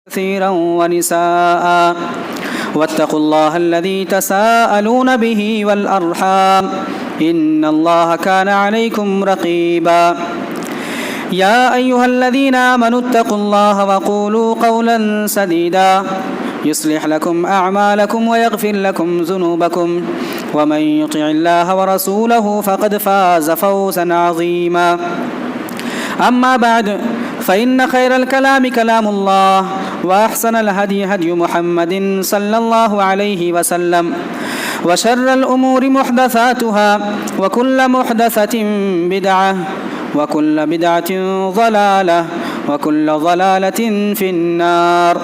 كثيرا ونساء واتقوا الله الذي تساءلون به والأرحام إن الله كان عليكم رقيبا يا أيها الذين آمنوا اتقوا الله وقولوا قولا سديدا يصلح لكم أعمالكم ويغفر لكم ذنوبكم ومن يطع الله ورسوله فقد فاز فوزا عظيما أما بعد فإن خير الكلام كلام الله وأحسن الهدي هدي محمد صلى الله عليه وسلم وشر الأمور محدثاتها وكل محدثة بدعة وكل بدعة ضلالة وكل ضلالة في النار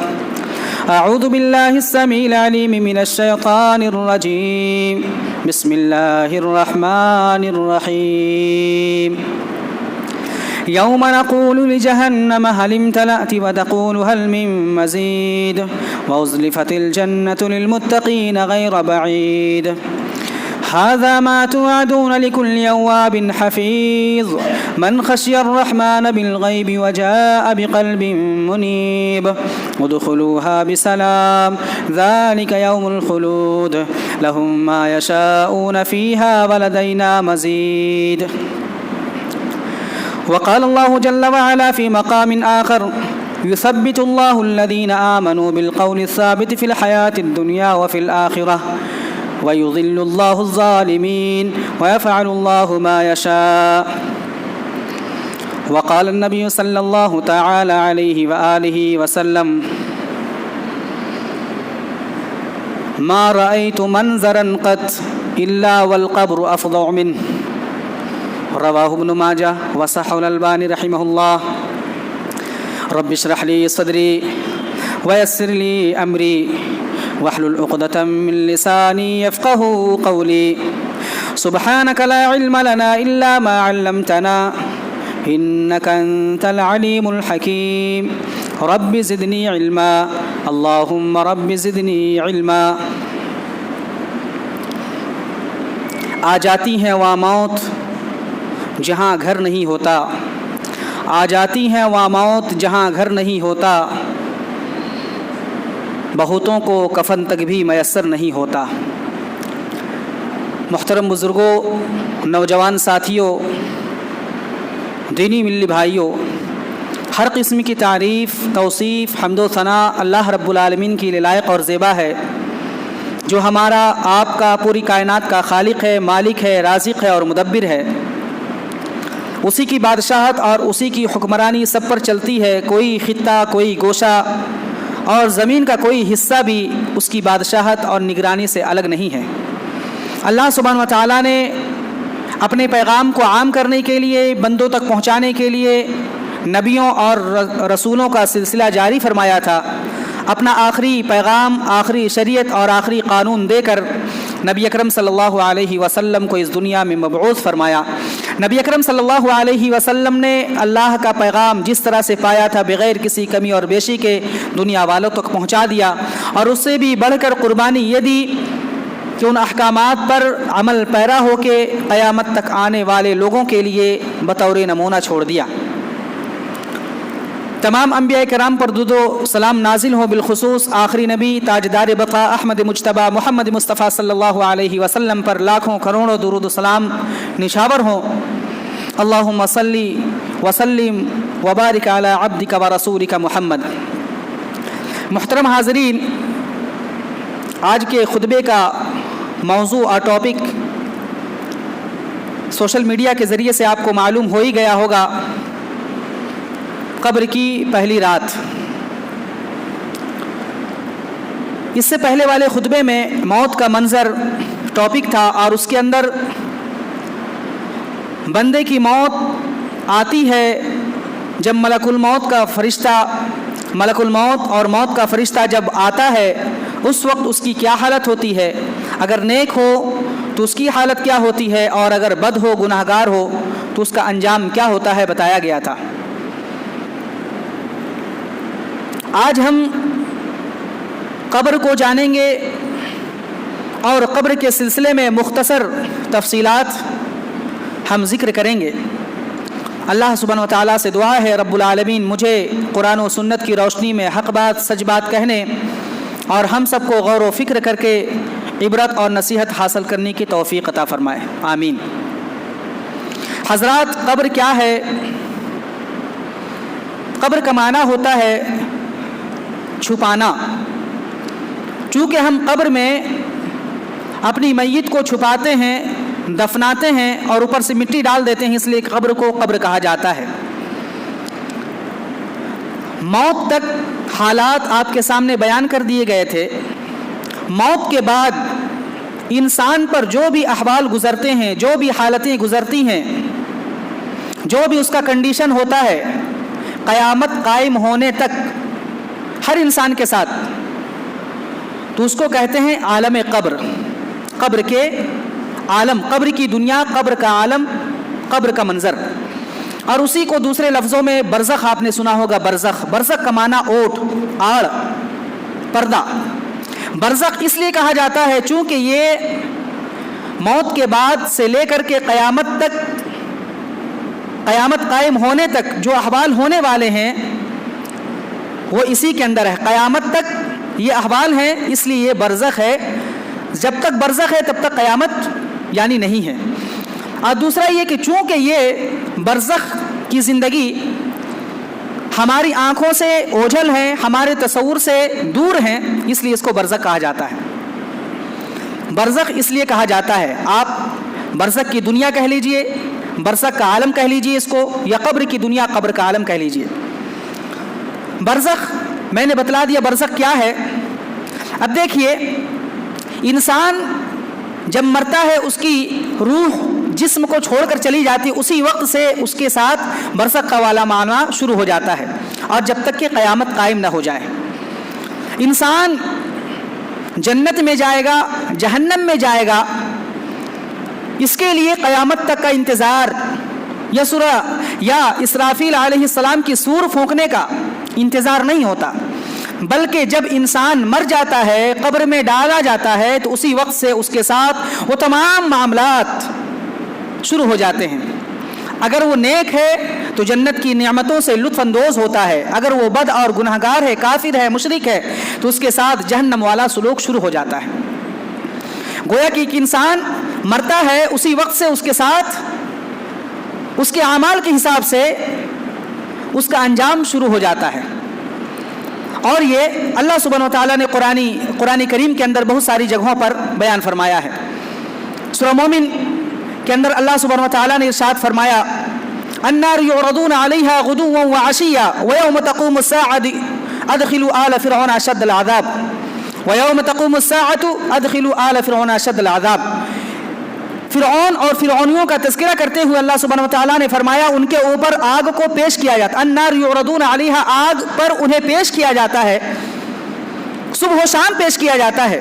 أعوذ بالله السميع العليم من الشيطان الرجيم بسم الله الرحمن الرحيم يوم نقول لجهنم هل امتلأت وتقول هل من مزيد وأزلفت الجنة للمتقين غير بعيد هذا ما توعدون لكل أواب حفيظ من خشي الرحمن بالغيب وجاء بقلب منيب ادخلوها بسلام ذلك يوم الخلود لهم ما يشاءون فيها ولدينا مزيد وقال الله جل وعلا في مقام آخر يثبت الله الذين آمنوا بالقول الثابت في الحياة الدنيا وفي الآخرة ويضل الله الظالمين ويفعل الله ما يشاء وقال النبي صلى الله تعالى عليه وآله وسلم ما رأيت منظرا قط إلا والقبر أفظع منه رواه ابن ماجہ وصححہ الالبانی رحمہ اللہ رب اشرح لي صدري ويسر لي أمري واحلل عقدة من لساني يفقهوا قولي سبحانك لا علم لنا إلا ما علمتنا إنك أنت العليم الحكيم رب زدني علما اللهم رب زدني علما آ جاتی ہیں وہ موت جہاں گھر نہیں ہوتا آ جاتی ہیں وہ موت جہاں گھر نہیں ہوتا بہتوں کو کفن تک بھی میسر نہیں ہوتا۔ محترم بزرگوں، نوجوان ساتھیوں، دینی ملی بھائیوں، ہر قسم کی تعریف، توصیف، حمد و ثنا اللہ رب العالمین کی لائق اور زیبا ہے، جو ہمارا آپ کا پوری کائنات کا خالق ہے، مالک ہے، رازق ہے اور مدبر ہے۔ اسی کی بادشاہت اور اسی کی حکمرانی سب پر چلتی ہے، کوئی خطہ، کوئی گوشہ اور زمین کا کوئی حصہ بھی اس کی بادشاہت اور نگرانی سے الگ نہیں ہے۔ اللہ سبحانہ و تعالیٰ نے اپنے پیغام کو عام کرنے کے لیے، بندوں تک پہنچانے کے لیے نبیوں اور رسولوں کا سلسلہ جاری فرمایا تھا۔ اپنا آخری پیغام، آخری شریعت اور آخری قانون دے کر نبی اکرم صلی اللہ علیہ وسلم کو اس دنیا میں مبعوث فرمایا۔ نبی اکرم صلی اللہ علیہ وسلم نے اللہ کا پیغام جس طرح سے پایا تھا بغیر کسی کمی اور بیشی کے دنیا والوں تک پہنچا دیا، اور اس سے بھی بڑھ کر قربانی یہ دی کہ ان احکامات پر عمل پیرا ہو کے قیامت تک آنے والے لوگوں کے لیے بطور نمونہ چھوڑ دیا۔ تمام انبیاء کرام پر درود و سلام نازل ہو، بالخصوص آخری نبی تاجدار بقا احمد مجتبی محمد مصطفیٰ صلی اللہ علیہ وسلم پر لاکھوں کروڑوں درود و سلام نشاور ہوں۔ اللہم صلی وسلم وبارک علی عبدک ورسولک محمد۔ محترم حاضرین، آج کے خطبے کا موضوع اور ٹاپک سوشل میڈیا کے ذریعے سے آپ کو معلوم ہو ہی گیا ہوگا، قبر کی پہلی رات۔ اس سے پہلے والے خطبے میں موت کا منظر ٹاپک تھا، اور اس کے اندر بندے کی موت آتی ہے جب ملک الموت کا فرشتہ، ملک الموت اور موت کا فرشتہ جب آتا ہے اس وقت اس کی کیا حالت ہوتی ہے، اگر نیک ہو تو اس کی حالت کیا ہوتی ہے، اور اگر بد ہو، گناہ گار ہو تو اس کا انجام کیا ہوتا ہے، بتایا گیا تھا۔ آج ہم قبر کو جانیں گے اور قبر کے سلسلے میں مختصر تفصیلات ہم ذکر کریں گے۔ اللہ سبحانہ و تعالیٰ سے دعا ہے رب العالمین مجھے قرآن و سنت کی روشنی میں حق بات سچ بات کہنے اور ہم سب کو غور و فکر کر کے عبرت اور نصیحت حاصل کرنے کی توفیق عطا فرمائے، آمین۔ حضرات، قبر کیا ہے؟ قبر کا معنی ہوتا ہے چھپانا۔ چونکہ ہم قبر میں اپنی میت کو چھپاتے ہیں، دفناتے ہیں اور اوپر سے مٹی ڈال دیتے ہیں، اس لیے قبر کو قبر کہا جاتا ہے۔ موت تک حالات آپ کے سامنے بیان کر دیے گئے تھے۔ موت کے بعد انسان پر جو بھی احوال گزرتے ہیں، جو بھی حالتیں گزرتی ہیں، جو بھی اس کا کنڈیشن ہوتا ہے، قیامت قائم ہونے تک ہر انسان کے ساتھ، تو اس کو کہتے ہیں عالم قبر۔ قبر کے عالم، قبر کی دنیا، قبر کا عالم، قبر کا منظر۔ اور اسی کو دوسرے لفظوں میں برزخ آپ نے سنا ہوگا۔ برزخ، برزخ کا معنی اوٹ، آڑ، پردہ۔ برزخ اس لیے کہا جاتا ہے چونکہ یہ موت کے بعد سے لے کر کے قیامت تک، قیامت قائم ہونے تک جو احوال ہونے والے ہیں وہ اسی کے اندر ہے۔ قیامت تک یہ احوال ہیں، اس لیے یہ برزخ ہے۔ جب تک برزخ ہے تب تک قیامت یعنی نہیں ہے۔ اور دوسرا یہ کہ چونکہ یہ برزخ کی زندگی ہماری آنکھوں سے اوجھل ہے، ہمارے تصور سے دور ہیں، اس لیے اس کو برزخ کہا جاتا ہے۔ برزخ اس لیے کہا جاتا ہے، آپ برزخ کی دنیا کہہ لیجئے، برزخ کا عالم کہہ لیجئے اس کو، یا قبر کی دنیا، قبر کا عالم کہہ لیجئے۔ برزخ میں نے بتلا دیا برزخ کیا ہے۔ اب دیکھیے، انسان جب مرتا ہے اس کی روح جسم کو چھوڑ کر چلی جاتی، اسی وقت سے اس کے ساتھ برزخ کا والا معنی شروع ہو جاتا ہے، اور جب تک کہ قیامت قائم نہ ہو جائے۔ انسان جنت میں جائے گا، جہنم میں جائے گا، اس کے لیے قیامت تک کا انتظار یا اسرافیل علیہ السلام کی سور پھونکنے کا انتظار نہیں ہوتا، بلکہ جب انسان مر جاتا ہے، قبر میں ڈالا جاتا ہے، تو اسی وقت سے اس کے ساتھ وہ تمام معاملات شروع ہو جاتے ہیں۔ اگر وہ نیک ہے تو جنت کی نعمتوں سے لطف اندوز ہوتا ہے، اگر وہ بد اور گناہگار ہے، کافر ہے، مشرک ہے، تو اس کے ساتھ جہنم والا سلوک شروع ہو جاتا ہے۔ گویا کہ ایک انسان مرتا ہے، اسی وقت سے اس کے ساتھ اس کے اعمال کے حساب سے اس کا انجام شروع ہو جاتا ہے۔ اور یہ اللہ سبحانہ و تعالیٰ نے قرآن کریم کے اندر بہت ساری جگہوں پر بیان فرمایا ہے۔ سورہ مومن کے اندر اللہ سبحانہ و تعالیٰ نے ارشاد فرمایا، النار يعرضون عليها غدوا وعشيا ويوم تقوم الساعة ادخلوا آل فرعون اشد العذاب ويوم تقوم الساعة ادخلوا آل فرعون اشد العذاب۔ فرعون اور فرعونیوں کا تذکرہ کرتے ہوئے اللہ سبحانہ و تعالیٰ نے فرمایا ان کے اوپر آگ کو پیش کیا جاتا، النار یعرضون علیہا، آگ پر انہیں پیش کیا جاتا ہے، صبح و شام پیش کیا جاتا ہے۔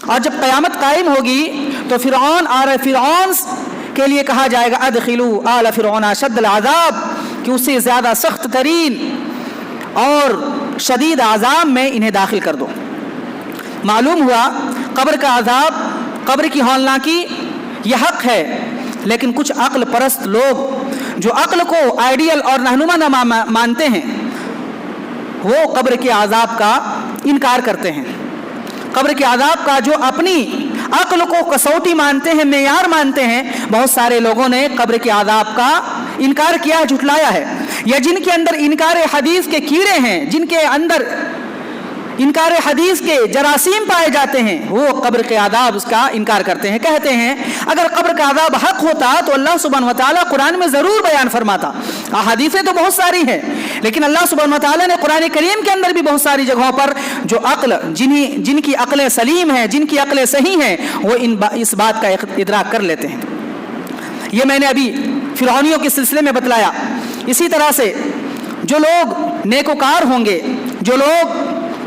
اور جب قیامت قائم ہوگی تو فرعون اور فرعون کے لیے کہا جائے گا ادخلوا آل فرعون اشد العذاب، کہ اس سے زیادہ سخت ترین اور شدید عذاب میں انہیں داخل کر دو۔ معلوم ہوا قبر کا عذاب، قبر کی ہولناکی یہ حق ہے، لیکن کچھ عقل پرست لوگ جو عقل کو آئیڈیل اور رہنما نہ مانتے ہیں، وہ قبر کے عذاب کا انکار کرتے ہیں۔ قبر کے عذاب کا جو اپنی عقل کو کسوٹی مانتے ہیں، معیار مانتے ہیں، بہت سارے لوگوں نے قبر کے عذاب کا انکار کیا، جھٹلایا ہے۔ یا جن کے اندر انکار حدیث کے کیڑے ہیں، جن کے اندر انکار حدیث کے جراثیم پائے جاتے ہیں، وہ قبر کے عذاب اس کا انکار کرتے ہیں، کہتے ہیں اگر قبر کا عذاب حق ہوتا تو اللہ سبحانہ و تعالیٰ قرآن میں ضرور بیان فرماتا۔ احادیثیں تو بہت ساری ہیں، لیکن اللہ سبحانہ و تعالیٰ نے قرآن کریم کے اندر بھی بہت ساری جگہوں پر جو عقل جن کی عقلیں سلیم ہیں، جن کی عقلیں صحیح ہیں، وہ اس بات کا ادراک کر لیتے ہیں۔ یہ میں نے ابھی فرعونیوں کے سلسلے میں بتلایا۔ اسی طرح سے جو لوگ نیکوکار ہوں گے، جو لوگ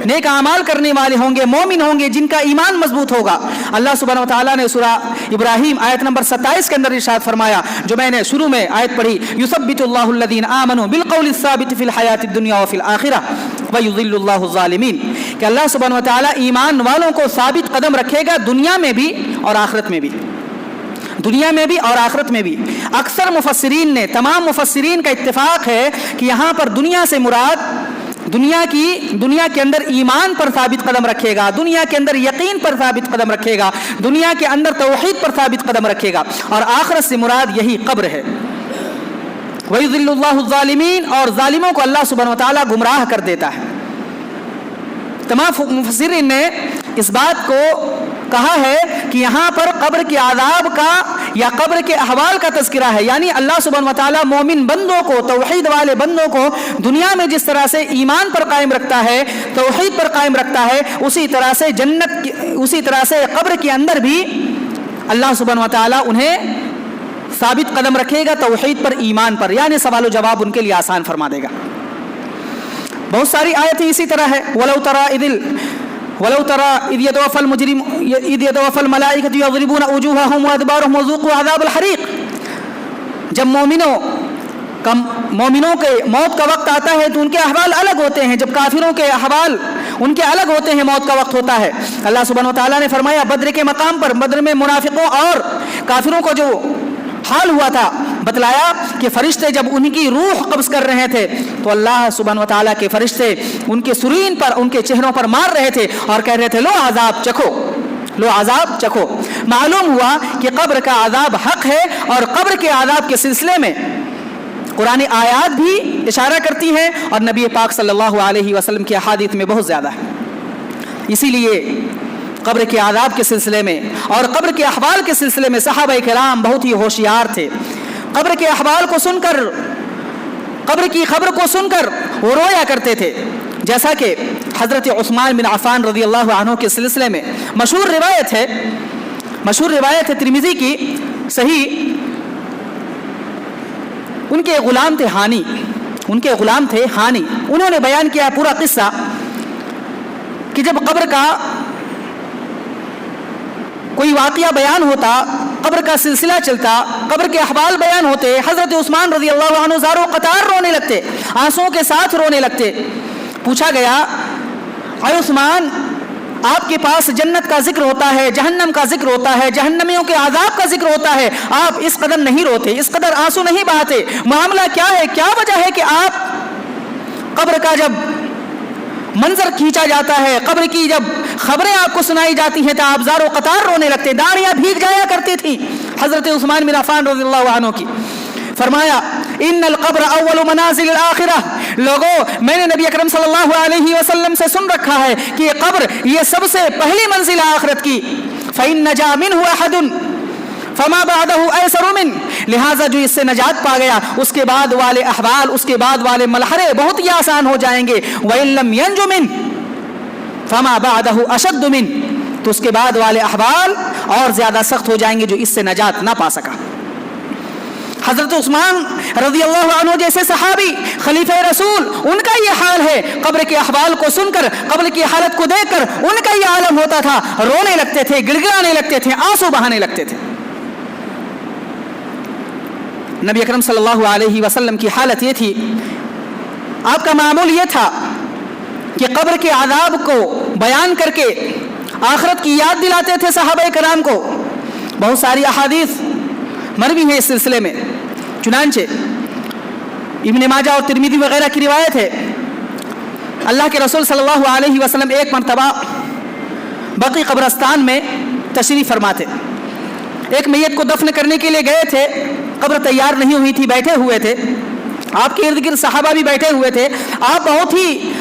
نیک اعمال کرنے والے ہوں گے، مومن ہوں گے، جن کا ایمان مضبوط ہوگا، اللہ سبحانہ و تعالیٰ نے سورہ ابراہیم آیت نمبر 27 کے اندر ارشاد فرمایا، جو میں نے شروع میں آیت پڑھی، یثبت اللہ الذین آمنوا بالقول الثابت فی الحیاۃ الدنیا وفی الآخرہ ویضل اللہ الظالمین، کہ اللہ سبحانہ و تعالیٰ ایمان والوں کو ثابت قدم رکھے گا، دنیا میں بھی اور آخرت میں بھی، دنیا میں بھی اور آخرت میں بھی۔ اکثر مفسرین نے، تمام مفسرین کا اتفاق ہے کہ یہاں پر دنیا سے مراد دنیا کے اندر ایمان پر ثابت قدم رکھے گا، دنیا کے اندر یقین پر ثابت قدم رکھے گا، دنیا کے اندر توحید پر ثابت قدم رکھے گا، اور آخرت سے مراد یہی قبر ہے۔ وَيُضِلُّ اللَّهُ الظَّالِمِينَ، اور ظالموں کو اللہ سبحانہ وتعالیٰ گمراہ کر دیتا ہے۔ تمام مفسرین نے اس بات کو کہا ہے کہ یہاں پر قبر کے عذاب کا یا قبر کے احوال کا تذکرہ ہے، یعنی اللہ سبحانہ وتعالیٰ مومن بندوں کو، توحید والے بندوں کو دنیا میں جس طرح سے ایمان پر قائم رکھتا ہے، توحید پر قائم رکھتا ہے، اسی طرح سے قبر کے اندر بھی اللہ سبحانہ وتعالیٰ انہیں ثابت قدم رکھے گا توحید پر، ایمان پر، یعنی سوال و جواب ان کے لیے آسان فرما دے گا۔ بہت ساری آیتیں اسی طرح ہے، وَلَوْ تَرَى إِذْ يَتَوَفَّى الْمَلَائِكَةُ يَضْرِبُونَ وُجُوهَهُمْ وَأَدْبَارَهُمْ وَذُوقُوا عَذَابَ الْحَرِيقِ، جب مومنوں کے موت کا وقت آتا ہے تو ان کے احوال الگ ہوتے ہیں، جب کافروں کے احوال ان کے الگ ہوتے ہیں، موت کا وقت ہوتا ہے۔ اللہ سبحانہ وتعالیٰ نے فرمایا بدر کے مقام پر، بدر میں منافقوں اور کافروں کو جو حال ہوا تھا بتلایا کہ فرشتے جب ان کی روح قبض کر رہے تھے تو اللہ سبحانہ وتعالیٰ کے فرشتے ان کے سرین پر، ان کے چہروں پر مار رہے تھے اور کہہ رہے تھے لو عذاب چکھو، لو عذاب چکھو۔ معلوم ہوا کہ قبر کا عذاب حق ہے، اور قبر کے عذاب کے سلسلے میں قرآن آیات بھی اشارہ کرتی ہیں اور نبی پاک صلی اللہ علیہ وسلم کی احادیث میں بہت زیادہ ہے۔ اسی لیے قبر کے عذاب کے سلسلے میں اور قبر کے احوال کے سلسلے میں صحابہ کرام بہت ہی ہوشیار تھے۔ قبر کے احوال کو سن کر، قبر کی خبر کو سن کر وہ رویا کرتے تھے، جیسا کہ حضرت عثمان بن عفان رضی اللہ عنہ کے سلسلے میں مشہور روایت ہے ترمذی کی صحیح، ان کے غلام تھے ہانی، انہوں نے بیان کیا پورا قصہ کہ جب قبر کا کوئی واقعہ بیان ہوتا، قبر کا سلسلہ چلتا، قبر کے احوال بیان ہوتے، حضرت عثمان رضی اللہ عنہ زارو قطار رونے لگتے، آنسوؤں کے ساتھ رونے لگتے۔ پوچھا گیا اے عثمان، آپ کے پاس جنت کا ذکر ہوتا ہے، جہنم کا ذکر ہوتا ہے، جہنمیوں کے عذاب کا ذکر ہوتا ہے، آپ اس قدر نہیں روتے، اس قدر آنسو نہیں بہاتے، معاملہ کیا ہے؟ کیا وجہ ہے کہ آپ قبر کا جب منظر کھینچا جاتا ہے، قبر کی جب خبریں آپ کو سنائی جاتی ہیں تو آپ زار و قطار رونے لگتے، داڑیاں بھیگ جایا کرتی تھی حضرت عثمان بن عفان رضی اللہ عنہ کی؟ فرمایا ان القبر اول منازل الاخرہ، لوگوں میں نے نبی اکرم صلی اللہ علیہ وسلم سے سن رکھا ہے کہ یہ قبر یہ سب سے پہلی منزل آخرت کی، فإن نجا منه احد فما بعده ایسر من، لہذا جو اس سے نجات پا گیا اس کے بعد والے احوال، اس کے بعد والے ملحرے بہت ہی آسان ہو جائیں گے، وإن لم ينج من فما بعده اشد من، تو اس کے بعد والے احوال اور زیادہ سخت ہو جائیں گے جو اس سے نجات نہ پا سکا۔ حضرت عثمان رضی اللہ عنہ جیسے صحابی خلیفہ رسول، ان کا یہ حال ہے، قبر کے احوال کو سن کر، قبر کی حالت کو دیکھ کر ان کا یہ عالم ہوتا تھا، رونے لگتے تھے، گڑگڑانے لگتے تھے، آنسو بہانے لگتے تھے۔ نبی اکرم صلی اللہ علیہ وسلم کی حالت یہ تھی، آپ کا معمول یہ تھا کہ قبر کے عذاب کو بیان کر کے آخرت کی یاد دلاتے تھے صحابہ کرام کو۔ بہت ساری احادیث مروی ہیں اس سلسلے میں، چنانچہ ابن ماجہ اور ترمذی وغیرہ کی روایت ہے، اللہ کے رسول صلی اللہ علیہ وسلم ایک مرتبہ بقیع قبرستان میں تشریف فرماتے، ایک میت کو دفن کرنے کے لیے گئے تھے، قبر تیار نہیں ہوئی تھی، بیٹھے ہوئے تھے، آپ کے ارد گرد صحابہ بھی بیٹھے ہوئے تھے، آپ بہت ہی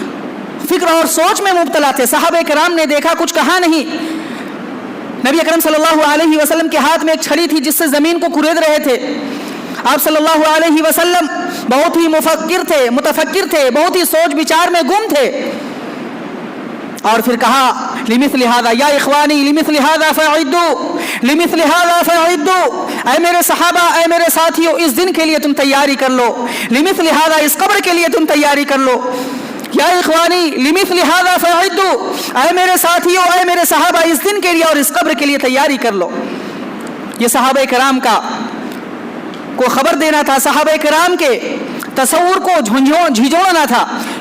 فکر اور سوچ میں مبتلا تھے۔ صحابہ کرام نے دیکھا، کچھ کہا نہیں۔ نبی اکرم صلی اللہ علیہ وسلم کے ہاتھ میں ایک چھڑی تھی جس سے زمین کو کورید رہے تھے۔ آپ صلی اللہ علیہ وسلم بہت ہی متفکر تھے، بہت ہی سوچ بچار میں گم تھے، اور پھر کہا لمثل هذا یا اخوانی لمثل هذا فاعدوا لمثل هذا فاعدوا، اے میرے صحابہ، اے میرے ساتھیوں، اس دن کے لیے تم تیاری کر لو، لمثل هذا اس قبر کے لیے تم تیاری کر لو، یا اخوانی لمثل هذا فاعدوا، اے میرے ساتھیوں، اے میرے صحابہ، اس دن کے لیے اور اس قبر کے لیے تیاری کر لو۔ یہ صحابہ کرام کو خبر دینا تھا، صحابہ کرام کے تصور کو جھنجھوڑنا تھا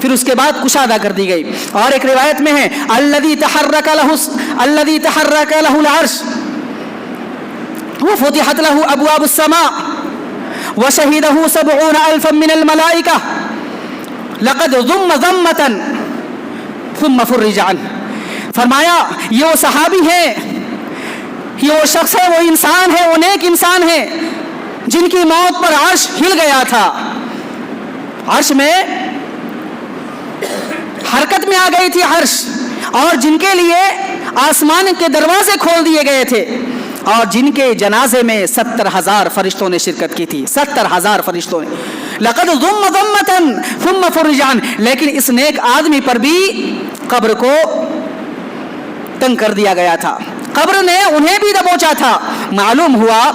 پھر اس کے بعد کشادہ کر دی گئی. اور ایک روایت میں ہے الذی تحرک له العرش وفتحت له ابواب السماء وشهده 70,000 من الملائکہ لقد ضم ضمة ثم فرج عنه. فرمایا یہ وہ صحابی ہے، یہ وہ شخص ہے، وہ انسان ہے، وہ نیک انسان ہے جن کی موت پر عرش ہل گیا تھا، عرش میں حرکت میں آ گئی تھی عرش، اور جن کے لیے آسمان کے دروازے کھول دیے گئے تھے، اور جن کے جنازے میں 70,000 فرشتوں نے شرکت کی تھی. 70,000 فرشتوں نے. لقد ضم ضمة ثم فرج عنه. لیکن اس نیک آدمی پر بھی قبر کو تنگ کر دیا گیا تھا، قبر نے انہیں بھی دبوچا تھا. معلوم ہوا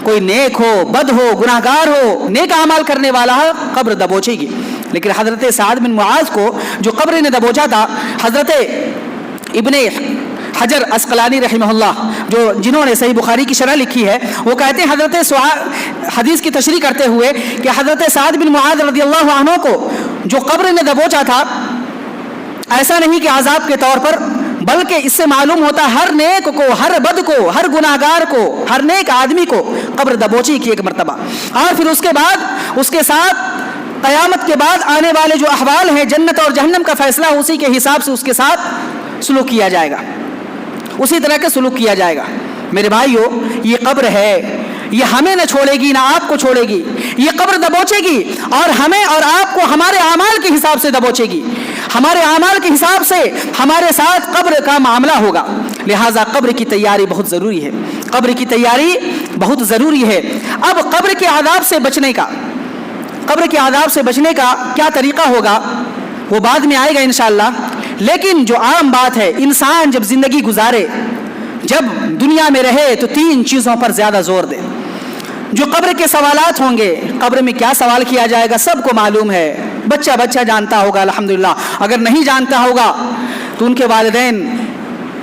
کوئی نیک ہو، بد ہو، گناہگار ہو، نیک اعمال کرنے والا ہو، قبر دبوچے گی. لیکن حضرت سعد بن معاذ کو جو قبر نے دبوچا تھا، حضرت ابن حجر عسقلانی رحمہ اللہ جنہوں نے صحیح بخاری کی شرح لکھی ہے، وہ کہتے ہیں حدیث کی تشریح کرتے ہوئے کہ حضرت سعد بن معاذ رضی اللہ عنہ کو جو قبر نے دبوچا تھا، ایسا نہیں کہ عذاب کے طور پر، بلکہ اس سے معلوم ہوتا ہے ہر نیک کو، ہر بد کو، ہر گناہگار کو، ہر نیک آدمی کو قبر دبوچی کی ایک مرتبہ. اور پھر اس کے بعد اس کے ساتھ قیامت کے بعد آنے والے جو احوال ہیں، جنت اور جہنم کا فیصلہ اسی کے حساب سے اس کے ساتھ سلوک کیا جائے گا، اسی طرح کے سلوک کیا جائے گا. میرے بھائیو، یہ قبر ہے، یہ ہمیں نہ چھوڑے گی نہ آپ کو چھوڑے گی، یہ قبر دبوچے گی اور ہمیں اور آپ کو ہمارے اعمال کے حساب سے دبوچے گی. ہمارے اعمال کے حساب سے ہمارے ساتھ قبر کا معاملہ ہوگا. لہٰذا قبر کی تیاری بہت ضروری ہے، قبر کی تیاری بہت ضروری ہے. اب قبر کے عذاب سے بچنے کا کیا طریقہ ہوگا وہ بعد میں آئے گا انشاءاللہ. لیکن جو عام بات ہے، انسان جب زندگی گزارے، جب دنیا میں رہے، تو 3 چیزوں پر زیادہ زور دے. جو قبر کے سوالات ہوں گے، قبر میں کیا سوال کیا جائے گا سب کو معلوم ہے، بچہ جانتا ہوگا الحمدللہ. اگر نہیں جانتا ہوگا تو ان کے والدین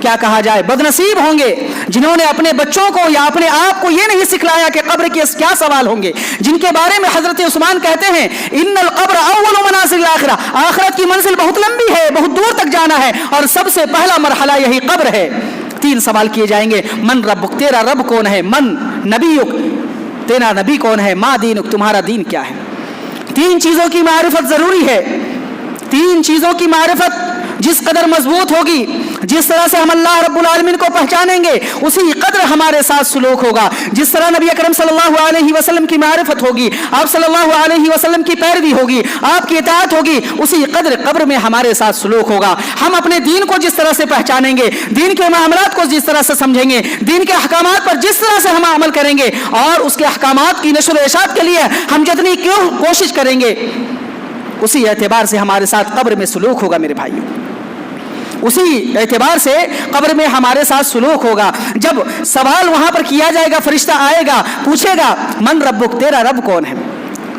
کیا کہا جائے بد نصیب ہوں گے جنہوں نے اپنے بچوں کو یا اپنے آپ کو یہ نہیں سکھلایا کہ قبر کے کیا سوال ہوں گے، جن کے بارے میں حضرت عثمان کہتے ہیں ان القبر اول منازل الاخرہ، آخرت کی منزل بہت لمبی ہے، بہت دور تک جانا ہے، اور سب سے پہلا مرحلہ یہی قبر ہے. 3 سوال کیے جائیں گے. من ربک، تیرا رب کون ہے؟ من نبیک، تیرا نبی کون ہے؟ ما دینک، تمہارا دین کیا ہے؟ 3 چیزوں کی معرفت ضروری ہے. 3 چیزوں کی معرفت جس قدر مضبوط ہوگی، جس طرح سے ہم اللہ رب العالمین کو پہچانیں گے، اسی قدر ہمارے ساتھ سلوک ہوگا. جس طرح نبی اکرم صلی اللہ علیہ وسلم کی معرفت ہوگی، آپ صلی اللہ علیہ وسلم کی پیروی ہوگی، آپ کی اطاعت ہوگی، اسی قدر قبر میں ہمارے ساتھ سلوک ہوگا. ہم اپنے دین کو جس طرح سے پہچانیں گے، دین کے معاملات کو جس طرح سے سمجھیں گے، دین کے احکامات پر جس طرح سے ہم عمل کریں گے، اور اس کے احکامات کی نشر و اشاعت کے لیے ہم جتنی کوشش کریں گے، اسی اعتبار سے ہمارے ساتھ قبر میں سلوک ہوگا. میرے بھائیوں، اسی اعتبار سے قبر میں ہمارے ساتھ سلوک ہوگا. جب سوال وہاں پر کیا جائے گا، فرشتہ آئے گا، پوچھے گا من ربک، تیرا رب کون ہے؟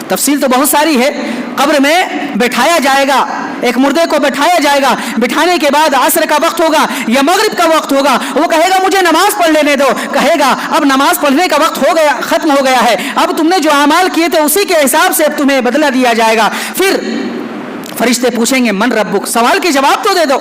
تفصیل تو بہت ساری ہے. قبر میں بٹھایا جائے گا، ایک مردے کو بٹھایا جائے گا. بٹھانے کے بعد عصر کا وقت ہوگا یا مغرب کا وقت ہوگا، وہ کہے گا مجھے نماز پڑھ لینے دو. کہے گا اب نماز پڑھنے کا وقت ہو گیا، ختم ہو گیا ہے، اب تم نے جو اعمال کیے تھے اسی کے حساب سے اب تمہیں بدلہ دیا جائے گا. پھر فرشتے پوچھیں گے من ربک، سوال کے جواب تو دے دو.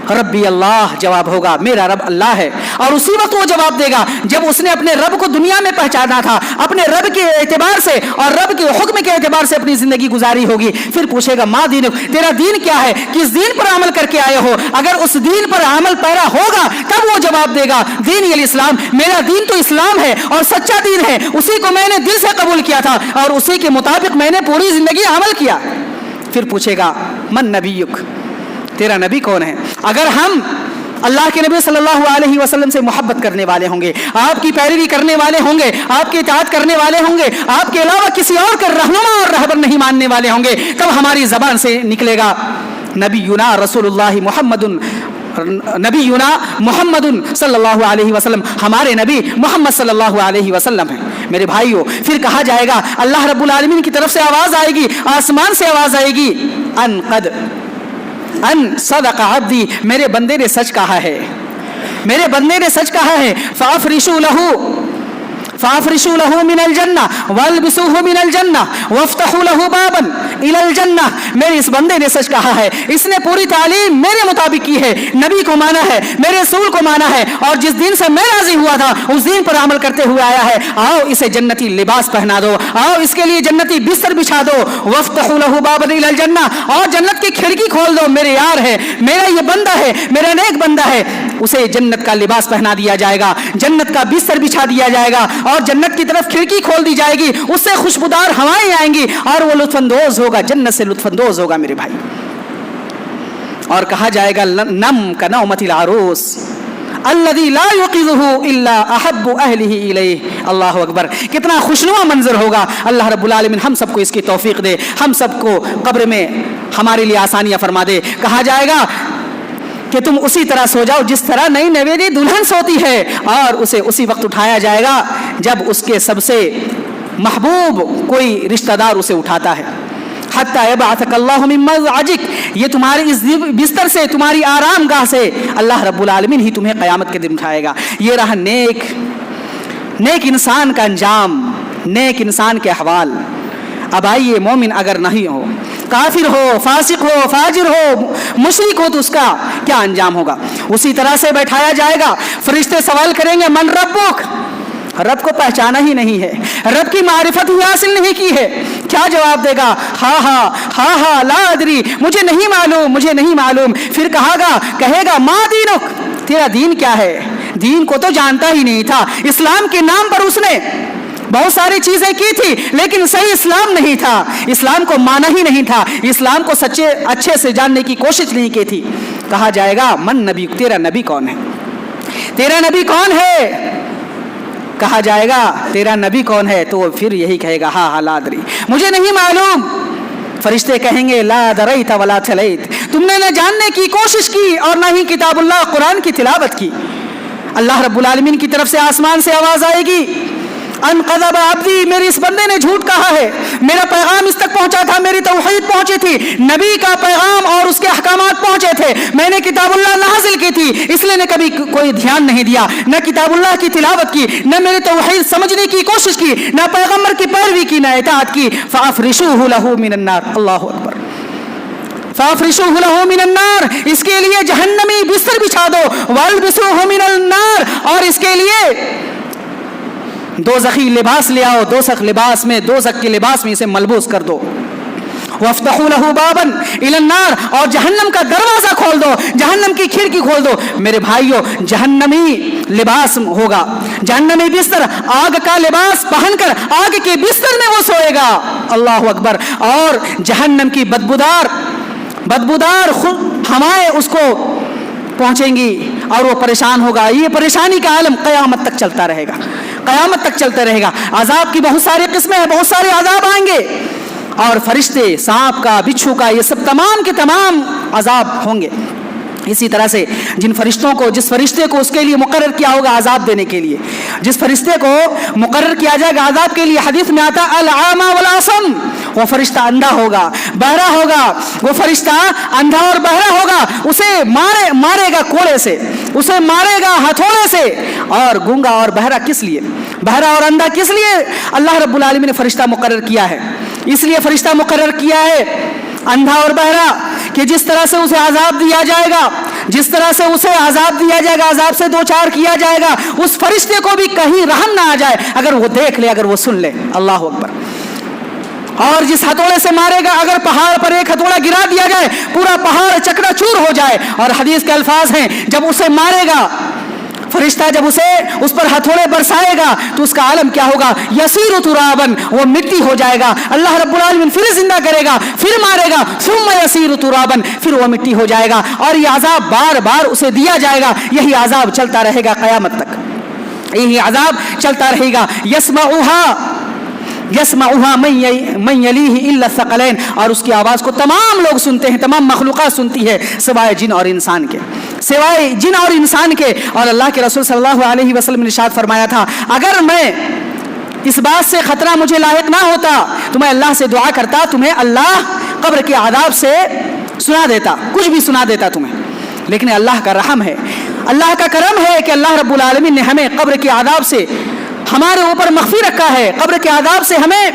ربی اللہ جواب ہوگا، میرا رب اللہ ہے. اور اسی وقت وہ جواب دے گا جب اس نے اپنے رب کو دنیا میں پہچانا تھا، اپنے رب کے اعتبار سے اور رب کے حکم کے اعتبار سے اپنی زندگی گزاری ہوگی. پھر پوچھے گا ما دینک، تیرا دین کیا ہے؟ کس دین پر عمل کر کے آئے ہو؟ اگر اس دین پر عمل پیرا ہوگا تب وہ جواب دے گا دینی الاسلام، میرا دین تو اسلام ہے اور سچا دین ہے، اسی کو میں نے دل سے قبول کیا تھا اور اسی کے مطابق میں نے پوری زندگی عمل کیا. پھر پوچھے گا من نبیک، تیرا نبی کون ہے؟ اگر ہم اللہ کے نبی صلی اللہ علیہ وسلم سے محبت کرنے والے ہوں گے، آپ کی پیروی کرنے والے ہوں گے، آپ کی اطاعت کرنے والے ہوں گے، آپ کے علاوہ کسی اور کا رہنما اور رہبر نہیں ماننے والے ہوں گے، تب ہماری زبان سے نکلے گا نبینا رسول اللہ محمد صلی اللہ علیہ وسلم، ہمارے نبی محمد صلی اللہ علیہ وسلم ہیں. میرے بھائیوں، پھر کہا جائے گا اللہ رب العالمین کی طرف سے آواز آئے گی، آسمان سے آواز آئے گی ان صدق عبدی، میرے بندے نے سچ کہا ہے، میرے بندے نے سچ کہا ہے. فافرشوا له، فافرشوا له من الجنہ والبسوه من الجنہ وافتحوا له بابا الى الجنہ. میرے اس بندے نے سچ کہا ہے, اس نے پوری تعلیم میرے مطابق کی ہے, نبی کو مانا ہے, میرے رسول کو مانا ہے, اور جس دین سے میں راضی ہوا تھا اس دین پر عمل کرتے ہوئے آیا ہے. آؤ اسے جنتی لباس پہنا دو, آؤ اس کے لیے جنتی بستر بچھا دو. وافتحوا له بابا الى الجنہ, اور جنت کی کھڑکی کھول دو. میرے یار ہے, میرا یہ بندہ ہے, میرا نیک بندہ ہے, اسے جنت کا لباس پہنا دیا جائے گا, جنت کا بستر بچھا دیا جائے گا, اور جنت کی طرف کھڑکی کھول دی جائے گی, اس سے خوشبودار ہوائیں آئیں گی, اور وہ لطف اندوز ہوگا, جنت سے لطف اندوز ہوگا میرے بھائی. اور کہا جائے گا نم کا نومت العروس الذي لا يقظه الا احب اهله الیہ. اللہ اکبر, کتنا خوشنما منظر ہوگا. اللہ رب العالمین ہم سب کو اس کی توفیق دے, ہم سب کو قبر میں ہمارے لیے آسانیاں فرما دے. کہا جائے گا کہ تم اسی طرح سو جاؤ جس طرح نئی نویلی دلہن سوتی ہے, اور اسے اسی وقت اٹھایا جائے گا جب اس کے سب سے محبوب کوئی رشتہ دار اسے اٹھاتا ہے. حتی یبعثک اللہ من مضجعک, یہ تمہاری اس بستر سے, تمہاری آرام گاہ سے اللہ رب العالمین ہی تمہیں قیامت کے دن اٹھائے گا. یہ رہا نیک انسان کا انجام, نیک انسان کے احوال. اب آئیے, مومن اگر نہیں ہو, کافر ہو, فاسق ہو, فاجر ہو, مشرک ہو, تو اس کا کیا انجام ہوگا؟ اسی طرح سے بیٹھایا جائے گا, فرشتے سوال کریں گے من ربک, رب کو پہچانا ہی نہیں ہے, رب کی معرفت ہی حاصل نہیں کی ہے. کیا جواب دے گا؟ ہاں لا ادری, مجھے نہیں معلوم, مجھے نہیں معلوم. پھر کہے گا ما دینک, تیرا دین کیا ہے؟ دین کو تو جانتا ہی نہیں تھا. اسلام کے نام پر اس نے بہت ساری چیزیں کی تھی, لیکن صحیح اسلام نہیں تھا, اسلام کو مانا ہی نہیں تھا, اسلام کو سچے اچھے سے جاننے کی کوشش نہیں کی تھی. کہا جائے گا من نبی, تیرا نبی کون ہے؟ تیرا نبی کون ہے؟ کہا جائے گا تیرا نبی کون ہے؟ تو پھر یہی کہے گا ہاں لا ادری, مجھے نہیں معلوم. فرشتے کہیں گے لا دریت ولا تلیت, تم نے نہ جاننے کی کوشش کی اور نہ ہی کتاب اللہ قرآن کی تلاوت کی. اللہ رب العالمین کی طرف سے آسمان سے آواز آئے گی ان قذب عبدی, میرے اس بندے نے جھوٹ کہا ہے, میرا پیغام اس تک پہنچا تھا, میری توحید پہنچی تھی, نبی کا پیغام اور اس کے احکامات پہنچے تھے, میں نے کتاب اللہ نازل کی تھی, اس لیے نے کبھی کوئی دھیان نہیں دیا, نہ کتاب اللہ کی تلاوت کی, نہ میری توحید سمجھنے کی کوشش کی, نہ پیغمبر کی پیروی کی, نہ اطاعت کی. فافرشوہ لہ من النار, اللہ اکبر, فافرشوہ لہ من النار, اس کے لیے جہنمی بستر بچھا دو. والبسوہ من النار, اور اس کے لیے دوزخی لباس لے آؤ, دوزخ کے لباس میں اسے ملبوس کر دو. وافتحوا له بابا الى النار, اور جہنم کا دروازہ کھول دو, جہنم کی کھڑکی کھول دو. میرے بھائیو, جہنمی لباس ہوگا, جہنمی بستر, آگ کا لباس پہن کر آگ کے بستر میں وہ سوئے گا. اللہ اکبر. اور جہنم کی بدبودار ہوائیں اس کو پہنچیں گی اور وہ پریشان ہوگا. یہ پریشانی کا عالم قیامت تک چلتا رہے گا, قیامت تک چلتا رہے گا. عذاب کی بہت ساری قسمیں ہیں, بہت سارے عذاب آئیں گے, اور فرشتے, سانپ کا, بچھو کا, یہ سب تمام کے تمام عذاب ہوں گے. اسی طرح سے جس فرشتے کو اس کے لیے مقرر کیا ہوگا عذاب دینے کے لیے, جس فرشتے کو مقرر کیا جائے گا عذاب کے لیے, حدیث میں آتا العاما والاصم, وہ فرشتہ اندھا ہوگا, بہرا ہوگا, وہ فرشتہ اندھا اور بہرا ہوگا, اسے مارے گا کوڑے سے, اسے مارے گا ہتھوڑے سے. اور گونگا اور بہرا کس لیے, بہرا اور اندھا کس لیے اللہ رب العالمین نے فرشتہ مقرر کیا ہے؟ اس لیے فرشتہ مقرر کیا ہے اندھا اور بہرا کہ جس طرح سے اسے عذاب دیا جائے گا, جس طرح سے اسے عذاب دیا جائے گا, عذاب سے دوچار کیا جائے گا, اس فرشتے کو بھی کہیں رحم نہ آ جائے اگر وہ دیکھ لے, اگر وہ سن لے. اللہ اکبر. اور جس ہتھوڑے سے مارے گا, اگر پہاڑ پر ایک ہتھوڑا گرا دیا جائے, پورا پہاڑ چکنا چور ہو جائے. اور حدیث کے الفاظ ہیں, جب اسے مارے گا فرشتہ, جب اس پر ہتھوڑے برسائے گا تو اس کا عالم کیا ہوگا؟ یسیر ترابن, وہ مٹی ہو جائے گا. اللہ رب العالمین پھر زندہ کرے گا, پھر مارے گا, ثم یسیر ترابن, پھر وہ مٹی ہو جائے گا. اور یہ عذاب بار بار اسے دیا جائے گا, یہی عذاب چلتا رہے گا قیامت تک, یہی عذاب چلتا رہے گا. یسمعها من یلیہ الا الثقلین, اور اس کی آواز کو تمام لوگ سنتے ہیں, تمام مخلوقات سنتی ہے سوائے جن اور انسان کے, سوائے جن اور انسان کے. اور اللہ کے رسول صلی اللہ علیہ وسلم نے ارشاد فرمایا تھا, اگر میں اس بات سے خطرہ مجھے لاحق نہ ہوتا تو میں اللہ سے دعا کرتا, تمہیں اللہ قبر کے عذاب سے سنا دیتا, کچھ بھی سنا دیتا تمہیں. لیکن اللہ کا رحم ہے, اللہ کا کرم ہے کہ اللہ رب العالمین نے ہمیں قبر کے عذاب سے ہمارے اوپر مخفی رکھا ہے، قبر کے عذاب سے ہمیں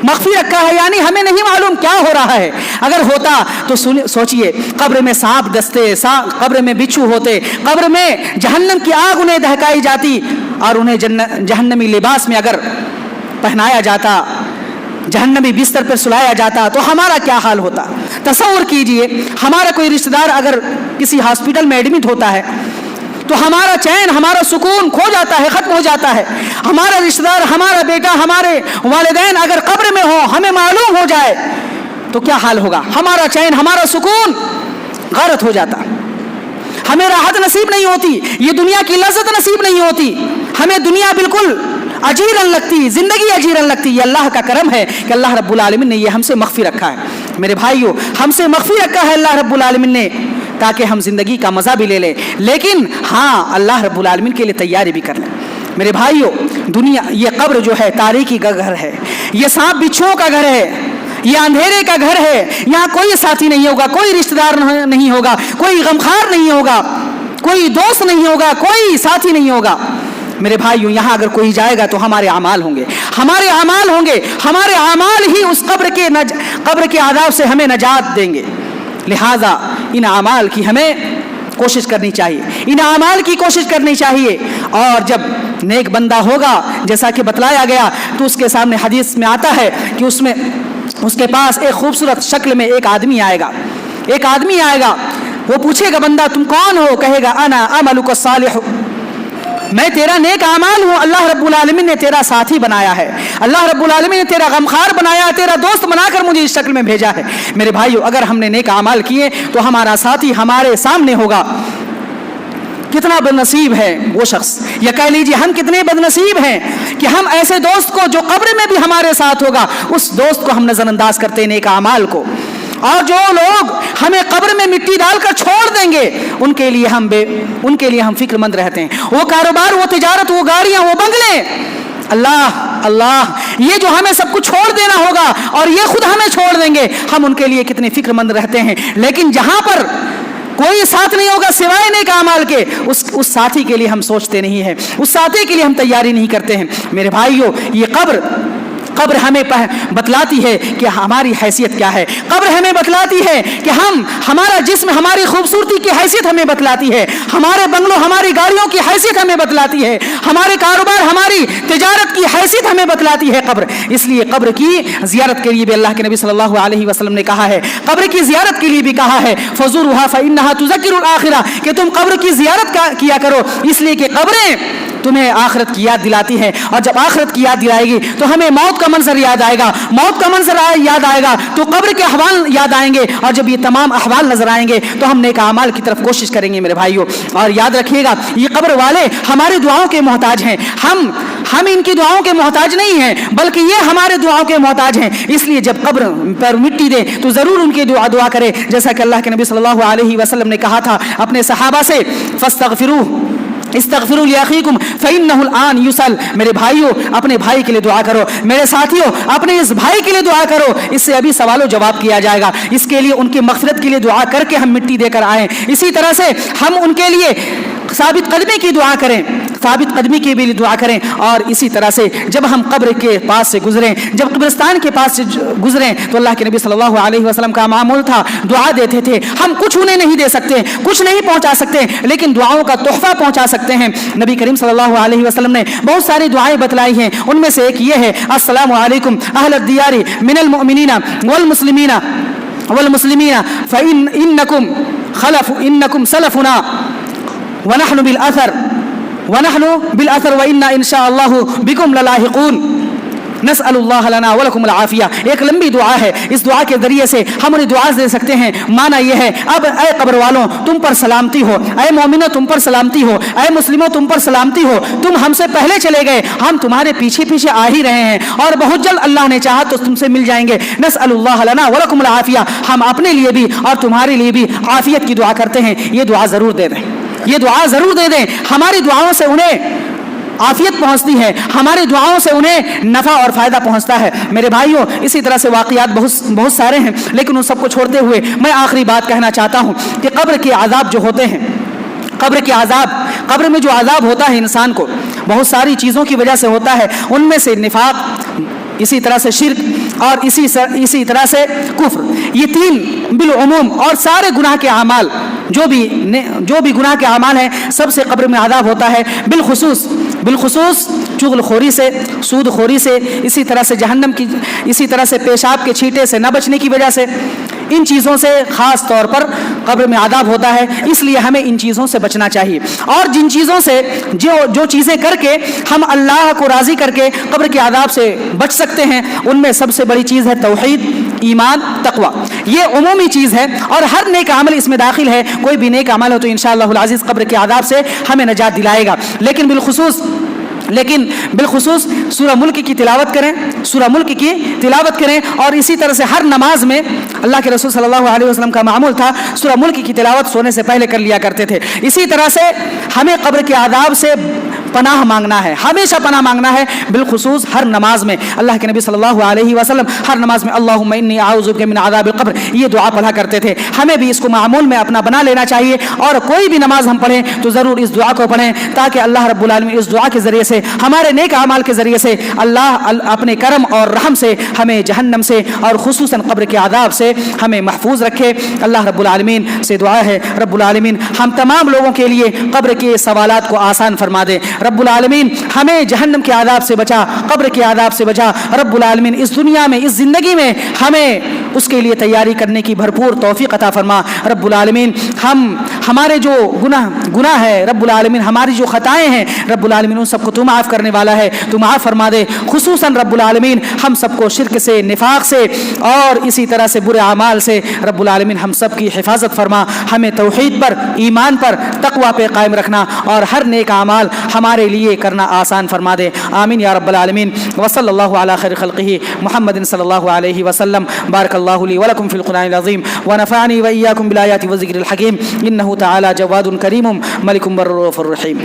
مخفی رکھا ہے، یعنی ہمیں نہیں معلوم کیا ہو رہا ہے۔ اگر ہوتا تو سوچئے قبر میں سانپ ڈستے، قبر میں بچھو ہوتے، قبر میں جہنم کی آگ انہیں دہکائی جاتی اور انہیں جہنمی لباس میں اگر پہنایا جاتا، جہنمی بستر پر سلایا جاتا تو ہمارا کیا حال ہوتا۔ تصور کیجئے ہمارا کوئی رشتہ دار اگر کسی ہاسپٹل میں ایڈمٹ ہوتا ہے تو ہمارا چین، ہمارا سکون کھو جاتا ہے، ختم ہو جاتا ہے۔ ہمارا رشتہ دار، ہمارا بیٹا، ہمارے والدین اگر قبر میں ہو، ہمیں معلوم ہو جائے تو کیا حال ہوگا؟ ہمارا چین، ہمارا سکون غارت ہو جاتا، ہمیں راحت نصیب نہیں ہوتی، یہ دنیا کی لذت نصیب نہیں ہوتی، ہمیں دنیا بالکل اجیرن لگتی، زندگی اجیرن لگتی۔ یہ اللہ کا کرم ہے کہ اللہ رب العالمین نے یہ ہم سے مخفی رکھا ہے۔ میرے بھائیو، ہم سے مخفی رکھا ہے اللہ رب العالمین نے تاکہ ہم زندگی کا مزہ بھی لے لیں، لیکن ہاں اللہ رب العالمین کے لیے تیاری بھی کر لیں۔ میرے بھائیو، دنیا، یہ قبر جو ہے تاریکی کا گھر ہے، یہ سانپ بچھوؤں کا گھر ہے، یہ اندھیرے کا گھر ہے۔ یہاں کوئی ساتھی نہیں ہوگا، کوئی رشتہ دار نہیں ہوگا، کوئی غمخوار نہیں ہوگا، کوئی دوست نہیں ہوگا، کوئی ساتھی نہیں ہوگا۔ میرے بھائیو، یہاں اگر کوئی جائے گا تو ہمارے اعمال ہوں گے، ہمارے اعمال ہوں گے، ہمارے اعمال ہی اس قبر کے عذاب سے ہمیں نجات دیں گے۔ لہذا ان اعمال کی ہمیں کوشش کرنی چاہیے، ان اعمال کی کوشش کرنی چاہیے۔ اور جب نیک بندہ ہوگا جیسا کہ بتلایا گیا تو اس کے سامنے حدیث میں آتا ہے کہ اس کے پاس ایک خوبصورت شکل میں ایک آدمی آئے گا، وہ پوچھے گا بندہ تم کون ہو؟ کہے گا انا عملک الصالح، میں تیرا نیک اعمال ہوں، اللہ رب العالمین نے تیرا ساتھی بنایا ہے، اللہ رب العالمین نے تیرا غمخوار بنایا، تیرا دوست بنا کر مجھے اس شکل میں بھیجا ہے۔ میرے بھائیو، اگر ہم نے نیک اعمال کیے تو ہمارا ساتھی ہمارے سامنے ہوگا۔ کتنا بد نصیب ہے وہ شخص، یا کہہ لیجیے ہم کتنے بد نصیب ہیں کہ ہم ایسے دوست کو جو قبر میں بھی ہمارے ساتھ ہوگا، اس دوست کو ہم نظر انداز کرتے ہیں، نیک اعمال کو۔ اور جو لوگ ہمیں قبر میں مٹی ڈال کر چھوڑ دیں گے ان کے لیے ہم فکر مند رہتے ہیں۔ وہ کاروبار، وہ تجارت، وہ گاڑیاں، وہ بنگلے، اللہ یہ جو ہمیں سب کچھ چھوڑ دینا ہوگا اور یہ خود ہمیں چھوڑ دیں گے، ہم ان کے لیے کتنے فکر مند رہتے ہیں۔ لیکن جہاں پر کوئی ساتھ نہیں ہوگا سوائے نیک اعمال کے، اس ساتھی کے لیے ہم سوچتے نہیں ہیں، اس ساتھی کے لیے ہم تیاری نہیں کرتے ہیں۔ میرے بھائیو، یہ قبر ہمیں بتلاتی ہے کہ ہماری حیثیت کیا ہے۔ قبر ہمیں بتلاتی ہے کہ ہمارا جسم، ہماری خوبصورتی کی حیثیت ہمیں بتلاتی ہے، ہمارے بنگلوں، ہماری گاڑیوں کی حیثیت ہمیں بتلاتی ہے، ہمارے کاروبار، ہماری تجارت کی حیثیت ہمیں بتلاتی ہے قبر۔ اس لیے قبر کی زیارت کے لیے بھی اللہ کے نبی صلی اللہ علیہ وسلم نے کہا ہے، قبر کی زیارت کے لیے بھی کہا ہے فزورها فإنها تذکر الآخرہ، کہ تم قبر کی زیارت کیا کرو، اس لیے کہ قبریں تمہیں آخرت کی یاد دلاتی ہے، اور جب آخرت کی یاد دلائے گی تو ہمیں موت کا منظر یاد آئے گا، موت کا منظر یاد آئے گا تو قبر کے احوال یاد آئیں گے، اور جب یہ تمام احوال نظر آئیں گے تو ہم نیک اعمال کی طرف کوشش کریں گے۔ میرے بھائیوں، اور یاد رکھیے گا یہ قبر والے ہماری دعاؤں کے محتاج ہیں، ہم ان کی دعاؤں کے محتاج نہیں ہیں بلکہ یہ ہمارے دعاؤں کے محتاج ہیں۔ اس لیے جب قبر پر مٹی دے تو ضرور ان کی دعا کرے، جیسا کہ اللہ کے نبی صلی اللہ علیہ وسلم نے کہا تھا اپنے صحابہ سے، استغفروا لأخيكم فإنه الآن يسأل۔ میرے بھائیوں، اپنے بھائی کے لیے دعا کرو، میرے ساتھیوں اپنے اس بھائی کے لیے دعا کرو، اس سے ابھی سوال و جواب کیا جائے گا، اس کے لیے ان کی مغفرت کے لیے دعا کر کے ہم مٹی دے کر آئیں۔ اسی طرح سے ہم ان کے لیے ثابت قدمی کی دعا کریں، ثابت قدمی کی بھی دعا کریں، اور اسی طرح سے جب ہم قبر کے پاس سے گزریں، جب قبرستان کے پاس سے گزریں تو اللہ کے نبی صلی اللہ علیہ وسلم کا معمول تھا دعا دیتے تھے۔ ہم کچھ انہیں نہیں دے سکتے، کچھ نہیں پہنچا سکتے، لیکن دعاؤں کا تحفہ پہنچا سکتے ہیں۔ نبی کریم صلی اللہ علیہ وسلم نے بہت ساری دعائیں بتلائی ہیں، ان میں سے ایک یہ ہے السلام علیکم اہل الدیار من المؤمنین والمسلمین انکم سلفنا ونحن بالاثر وإنا ان شاء اللہ بكم للاحقون نسأل اللہ لنا ولکم العافیہ۔ ایک لمبی دعا ہے، اس دعا کے ذریعے سے ہم انہیں دعا دے سکتے ہیں۔ معنی یہ ہے، اب اے قبر والوں تم پر سلامتی ہو، اے مومنوں تم پر سلامتی ہو، اے مسلموں تم پر سلامتی ہو، تم ہم سے پہلے چلے گئے، ہم تمہارے پیچھے پیچھے آ ہی رہے ہیں، اور بہت جلد اللہ نے چاہا تو تم سے مل جائیں گے۔ نسأل اللہ لنا ولکم العافیہ، ہم اپنے لیے بھی اور تمہارے لیے بھی عافیت کی دعا کرتے ہیں۔ یہ دعا ضرور دے دیں، یہ دعا ضرور دے دیں، ہماری دعاؤں سے انہیں عافیت پہنچتی ہے، ہماری دعاؤں سے انہیں نفع اور فائدہ پہنچتا ہے۔ میرے بھائیوں، اسی طرح سے واقعات بہت سارے ہیں، لیکن ان سب کو چھوڑتے ہوئے میں آخری بات کہنا چاہتا ہوں کہ قبر کے عذاب جو ہوتے ہیں قبر کے عذاب، قبر میں جو عذاب ہوتا ہے انسان کو بہت ساری چیزوں کی وجہ سے ہوتا ہے، ان میں سے نفاق، اسی طرح سے شرک، اور اسی طرح سے کفر، یہ تین بالعموم، اور سارے گناہ کے اعمال جو بھی گناہ کے اعمال ہیں سب سے قبر میں عذاب ہوتا ہے، بالخصوص چغل خوری سے، سود خوری سے، اسی طرح سے جہنم کی، اسی طرح سے پیشاب کے چھینٹے سے نہ بچنے کی وجہ سے، ان چیزوں سے خاص طور پر قبر میں عذاب ہوتا ہے۔ اس لیے ہمیں ان چیزوں سے بچنا چاہیے، اور جن چیزوں سے جو چیزیں کر کے ہم اللہ کو راضی کر کے قبر کے عذاب سے بچ سکتے ہیں، ان میں سب سے بڑی چیز ہے توحید، ایمان، تقوی۔ یہ عمومی چیز ہے اور ہر نیک عمل اس میں داخل ہے۔ کوئی بھی نیک عمل ہو تو انشاءاللہ العزیز قبر کے عذاب سے ہمیں نجات دلائے گا۔ لیکن بالخصوص سورہ ملک کی تلاوت کریں، سورہ ملک کی تلاوت کریں، اور اسی طرح سے ہر نماز میں اللہ کے رسول صلی اللہ علیہ وسلم کا معمول تھا سورہ ملک کی تلاوت سونے سے پہلے کر لیا کرتے تھے۔ اسی طرح سے ہمیں قبر کے عذاب سے پناہ مانگنا ہے، ہمیشہ پناہ مانگنا ہے، بالخصوص ہر نماز میں۔ اللہ کے نبی صلی اللہ علیہ وسلم ہر نماز میں اللہم انی اعوذ بک من عذاب القبر یہ دعا پڑھا کرتے تھے۔ ہمیں بھی اس کو معمول میں اپنا بنا لینا چاہیے، اور کوئی بھی نماز ہم پڑھیں تو ضرور اس دعا کو پڑھیں، تاکہ اللہ رب العالمین اس دعا کے ذریعے سے، ہمارے نیک اعمال کے ذریعے سے، اللہ اپنے کرم اور رحم سے ہمیں جہنم سے اور خصوصاً قبر کے عذاب سے ہمیں محفوظ رکھے۔ اللہ رب العالمین سے دعا ہے رب العالمین ہم تمام لوگوں کے لیے قبر کے سوالات کو آسان فرما دے۔ رب العالمین ہمیں جہنم کے عذاب سے بچا، قبر کے عذاب سے بچا۔ رب العالمین اس دنیا میں، اس زندگی میں ہمیں اس کے لیے تیاری کرنے کی بھرپور توفیق عطا فرما۔ رب العالمین ہمارے جو گناہ ہے، رب العالمین ہماری جو خطائیں ہیں، رب العالمین ان سب کو تو معاف کرنے والا ہے، تو معاف فرما دے۔ خصوصاً رب العالمین ہم سب کو شرک سے، نفاق سے، اور اسی طرح سے برے اعمال سے رب العالمین ہم سب کی حفاظت فرما۔ ہمیں توحید پر، ایمان پر، تقوی پہ قائم رکھنا، اور ہر نیک اعمال ہمارے لیے کرنا آسان فرما دے۔ آمین یا رب العالمین۔ وصلی اللہ علی خیر خلقہ محمد صلی اللہ علیہ وسلم۔ بارک اللہ لی ولکم فی القرآن العظیم ونفعنی وإیاکم بالآیات والذکر الحکیم، انہ تعالی جواد کریم ملک بر رؤوف رحیم۔